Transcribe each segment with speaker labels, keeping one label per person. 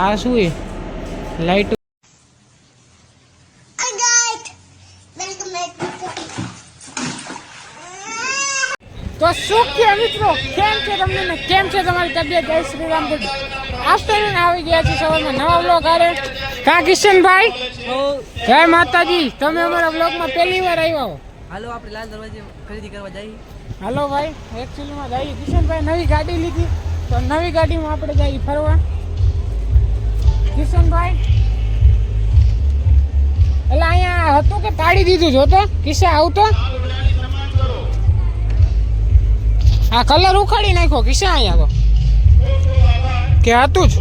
Speaker 1: આ શું એ લાઈટ તો શું કે મિત્રો કેમ છે તમને ને કેમ છે તમારી તબિયત? જય શ્રી રામ. ગુડ આફ્ટરનૂન આવી ગયા છે સવારમાં નવા વ્લોગ આરે કા કિશનભાઈ જય માતાજી. તમે અમારા વ્લોગમાં પહેલી વાર આવ્યા હો.
Speaker 2: હાલો આપણે લાલ દરવાજે ખરીદી કરવા જઈએ.
Speaker 1: હાલો ભાઈ એકચ્યુઅલીમાં જઈએ. કિશનભાઈ નવી ગાડી લીધી તો નવી ગાડીમાં આપણે જઈએ ફરવા. કિશનભાઈ એટલે અહીંયા હતું કે પાડી દીધું જોતો કિસ્સા આવતો આ કલર ઉખાડી નાખ્યો કિસ્સા અહીંયા તો કે હતું જ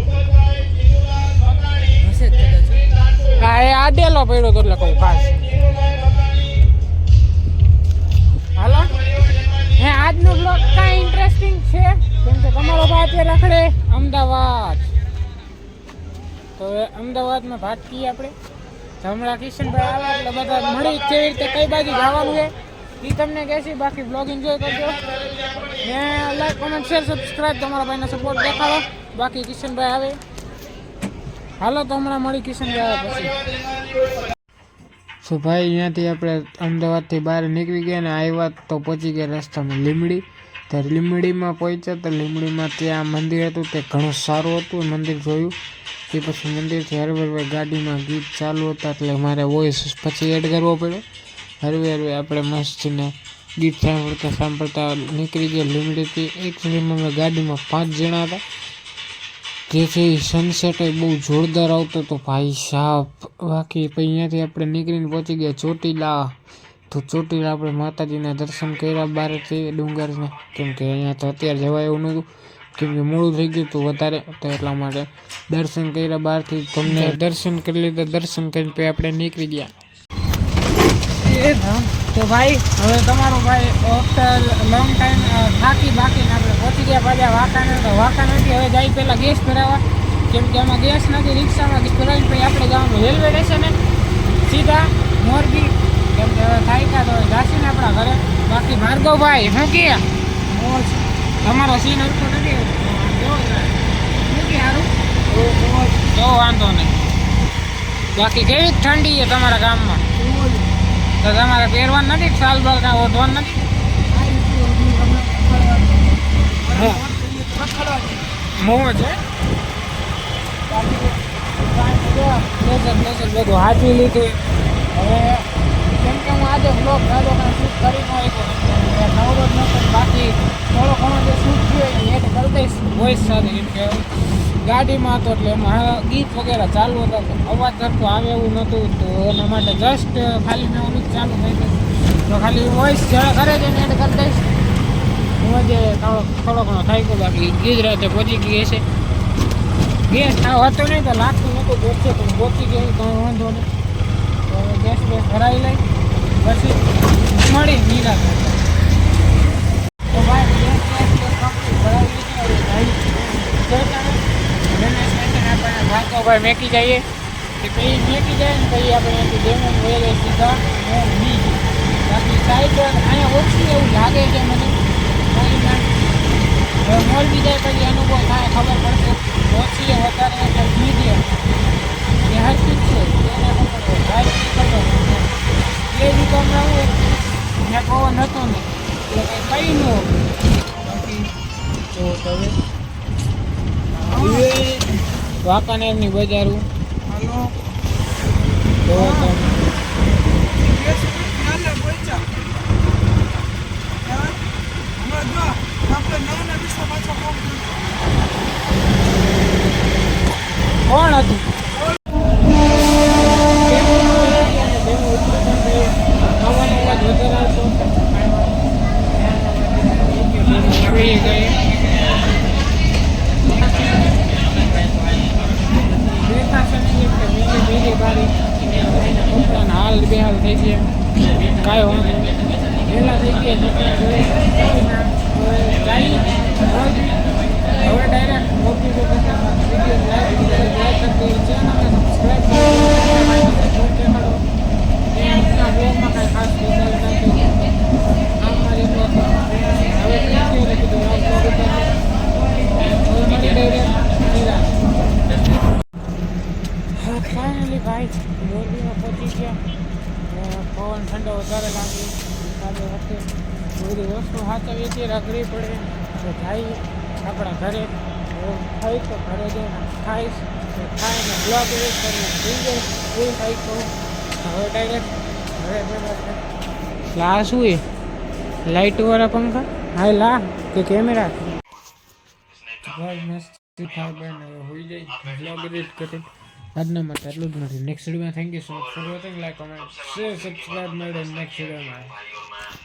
Speaker 1: હા એ આડેલો પડ્યો તો એટલે કહું ખાસ. હાલો હે આજનો બ્લોગ કાંઈ ઇન્ટરેસ્ટિંગ છે કેમ કે તમારો ભાઈ અત્યારે રખડે અમદાવાદ. તો અમદાવાદમાં ભાટકીએ આપણે હમણાં કિશનભાઈ આવે એટલે બધા મળી કેવી રીતે કઈ બાજુ જવાનું છે એ તમને કહેશે. બાકી બ્લોગ એન્જોય કરજો ને લાઈક કોમેન્ટ શેર સબસ્ક્રાઈબ તમારા ભાઈને સપોર્ટ દેખાડો. બાકી કિશનભાઈ આવે હાલો તો હમણાં મળી કિશનભાઈ આવે પછી. તો ભાઈ અહીંયાથી આપણે અમદાવાદથી બહાર નીકળી ગયા ને આવ્યા તો પહોંચી ગયા રસ્તામાં લીમડી. તો લીમડીમાં પહોંચ્યા તો લીમડીમાં ત્યાં મંદિર હતું તે ઘણું સારું હતું. મંદિર જોયું તે પછી મંદિરથી હરવે ગાડીમાં ગીત ચાલુ હતા એટલે મારે વોઇસ પછી એડ કરવો પડ્યો. હરવે આપણે મસ્તને ગીત સાંભળતા નીકળી ગયા લીમડીથી. એકચ્યુઅલીમાં અમે ગાડીમાં 5 જણા હતા જેથી સનસેટ બહુ જોરદાર આવતો હતો ભાઈ સાહેબ. બાકી પછી અહીંયાથી આપણે નીકળીને પહોંચી ગયા ચોટીલા. તો ચોટીલા આપણે માતાજીના દર્શન કર્યા બહારથી ડુંગરને કેમ કે અહીંયા તો અત્યારે જવાય એવું નહોતું કેમ કે મોડું થઈ ગયું હતું વધારે તો એટલા માટે દર્શન કર્યા બહારથી. તમને દર્શન કરી લીધા. દર્શન કરીને પછી આપણે નીકળી ગયા. તો ભાઈ હવે તમારો ભાઈ આફ્ટર લોંગ ટાઈમ થાકી બાકીને આપણે પહોંચી ગયા પાછા વાંકાને. તો વાંકાનેથી હવે જાય પહેલાં ગેસ ભરાવવા કેમ કે આમાં ગેસ નથી. રિક્ષામાં ભરાવીને પછી આપણે જવાનું રેલવે સ્ટેશને સીધા મોરબી કેમ કે હવે થાક્યા તો જાસીને આપણા ઘરે. બાકી ભાર્ગવભાઈ શું કહે તમારો સીન હરખો નથી સારું તો વાંધો નહીં. બાકી કેવી ઠંડી છે તમારા ગામમાં? તો તમારે પહેરવાનું નથી સાલ બાલ કાંઈ ઓઢવાનું નથી? મોજ છે બધું હાચવી લીધું. હવે કેમ કે હું આજે બ્લોગ ગાડો કાંઈ શૂટ કરી નવરો જ નહોતો. બાકી થોડો ઘણો જે શૂટ થયો એ નેટ કરી દઈશ વોઇસ સાથે કેમ કે ગાડીમાં હતો એટલે એમાં ગીત વગેરે ચાલુ હતા તો અવાજ સરખો આવે એવું નહોતું. તો એના માટે જસ્ટ ખાલી મેં ઓલું ચાલુ થઈ ગયું તો ખાલી વોઇસ જરા કરે છે એડ કરી દઈશ. હું આજે થોડો ઘણો થાય ગયો. બાકી ગુજરાતે પહોંચી ગઈ છે. ગેસ હતો નહીં તો લાગતું નહોતું પહોંચે પણ પહોંચી ગયું કંઈ વાંધો નહીં. તો ગેસ ભરાવી લઈ પછી મળી નિરાશ. તો ભાઈ ગેસ ભરાવી ભાઈ મેકી જઈએ પછી મેકી જાય ને પછી આપણે અહીંથી ડેમો વહી સીધા મોરબી. બાકી સાઈડ અહીંયા ઓછી એવું લાગે છે મને મોરબી જાય પછી અનુભવ થાય ખબર પડશે. ઓછી વધારે મીડિયમ એ હરકી જ છે એને ખબર હોય ખબર એ રીતે હમણાં હું ત્યાં પવન હતો ને એટલે કંઈ ન બાકી જો હવે વાંકાનેરની બજારું હાલો તો કોણ હતું હાલ બેહાલ થઈ ગયા કાંઈ વાંધો પહેલાં થઈ ગયા હવે ડાયરેક્ટ મોરબી ગાઈસ મોરબીમાં પહોંચી ગયા. પવન ઠંડો વધારે લાગે સાથે વખતે બધી વસ્તુ સાચવીએ છીએ રાખવી પડે તો જાય આપણા ઘરે ખાઈ તો ઘરે જઈને ખાઈશ તો ખાઈને બ્લોગ એડિટ કરીને થઈ જાય એવું ખાઈ કહું હવે ડાયરેક્ટ ઘરે ભેગા થાય. આ શું એ લાઇટવાળા પંખા હા લા કે કેમેરા મસ્ત ખાઈ બને હોઈ જાય બ્લોગ એડિટ કરી આજના માટે એટલું જ નથી. નેક્સ્ટ વિડીયોમાં thank you so much for watching. Like comment share subscribe મળે નેક્સ્ટ વિડીયોમાં.